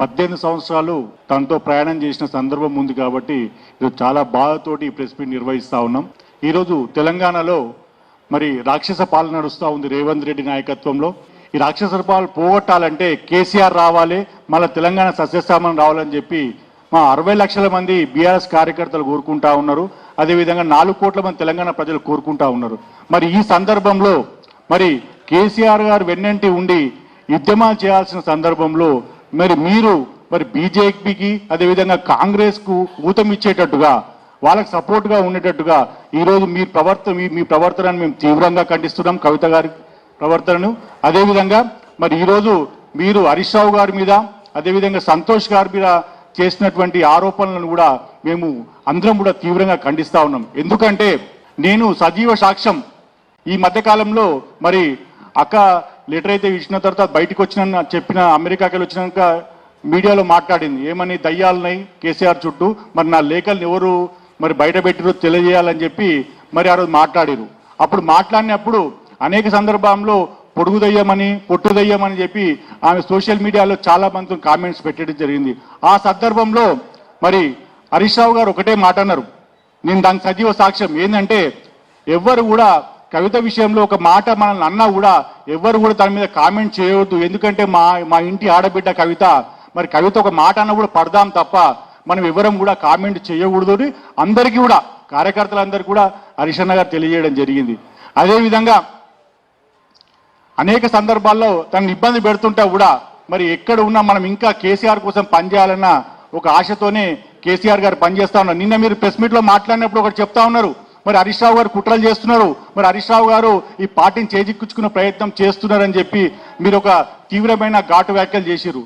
18 సంవత్సరాలు తనతో ప్రయాణం చేసిన సందర్భం ఉంది కాబట్టి ఈరోజు చాలా బాధతోటి ఈ ప్రెస్ మీట్ నిర్వహిస్తూ ఉన్నాం. ఈరోజు తెలంగాణలో మరి రాక్షస పాలన నడుస్తూ ఉంది రేవంత్ రెడ్డి నాయకత్వంలో. ఈ రాక్షస పాలన పోగొట్టాలంటే కేసీఆర్ రావాలి, మళ్ళీ తెలంగాణ సస్యశ్యామలం రావాలని చెప్పి మా 60 లక్షల మంది బీఆర్ఎస్ కార్యకర్తలు కోరుకుంటా ఉన్నారు. అదేవిధంగా 4 కోట్ల మంది తెలంగాణ ప్రజలు కోరుకుంటా ఉన్నారు. మరి ఈ సందర్భంలో మరి కేసీఆర్ గారు వెన్నంటి ఉండి ఉద్యమాలు చేయాల్సిన సందర్భంలో మరి మీరు మరి బీజేపీకి అదేవిధంగా కాంగ్రెస్కు ఊతం ఇచ్చేటట్టుగా వాళ్ళకి సపోర్ట్గా ఉండేటట్టుగా ఈరోజు మీ ప్రవర్తనను మేము తీవ్రంగా ఖండిస్తున్నాం, కవిత గారి ప్రవర్తనను. అదేవిధంగా మరి ఈరోజు మీరు హరీష్ రావు గారి మీద అదేవిధంగా సంతోష్ గారి మీద చేసినటువంటి ఆరోపణలను కూడా మేము అందరం కూడా తీవ్రంగా ఖండిస్తూ ఉన్నాం. ఎందుకంటే నేను సజీవ సాక్ష్యం. ఈ మధ్యకాలంలో మరి అక్క లెటర్ అయితే ఇచ్చిన తర్వాత బయటకు వచ్చిన చెప్పిన అమెరికాకి వచ్చినాక మీడియాలో మాట్లాడింది ఏమని, దయ్యాలున్నాయి కేసీఆర్ చుట్టూ, మరి నా లేఖల్ని ఎవరు మరి బయట పెట్టిరో తెలియజేయాలని చెప్పి మరి ఆ రోజు మాట్లాడారు. అప్పుడు మాట్లాడినప్పుడు అనేక సందర్భంలో పొడుగు దయ్యమని పొట్టు దయ్యమని చెప్పి ఆమె సోషల్ మీడియాలో చాలా మంది కామెంట్స్ పెట్టడం జరిగింది. ఆ సందర్భంలో మరి హరీష్ రావు గారు ఒకటే మాట అన్నారు, నేను దానికి సజీవ సాక్ష్యం. ఏంటంటే ఎవ్వరు కూడా కవిత విషయంలో ఒక మాట మనల్ని అన్నా కూడా ఎవ్వరు కూడా దాని మీద కామెంట్ చేయవద్దు. ఎందుకంటే మా ఇంటి ఆడబిడ్డ కవిత, మరి కవిత ఒక మాట అన్న కూడా పడదాం తప్ప మనం ఎవరం కూడా కామెంట్ చేయకూడదు అని అందరికీ కూడా కార్యకర్తలందరికీ కూడా హరీష్ అన్న గారు తెలియజేయడం జరిగింది. అదేవిధంగా అనేక సందర్భాల్లో తనని ఇబ్బంది పెడుతుంటా కూడా మరి ఎక్కడ ఉన్నా మనం ఇంకా కేసీఆర్ కోసం పనిచేయాలన్న ఒక ఆశతోనే కేసీఆర్ గారు పనిచేస్తా ఉన్నారు. నిన్న మీరు ప్రెస్ మీట్లో మాట్లాడినప్పుడు ఒకటి చెప్తా ఉన్నారు, మరి హరీష్ రావు గారు కుట్రలు చేస్తున్నారు, మరి హరీష్ రావు గారు ఈ పార్టీని చేజిక్కించుకునే ప్రయత్నం చేస్తున్నారని చెప్పి మీరు ఒక తీవ్రమైన ఘాటు వ్యాఖ్యలు చేసిరు.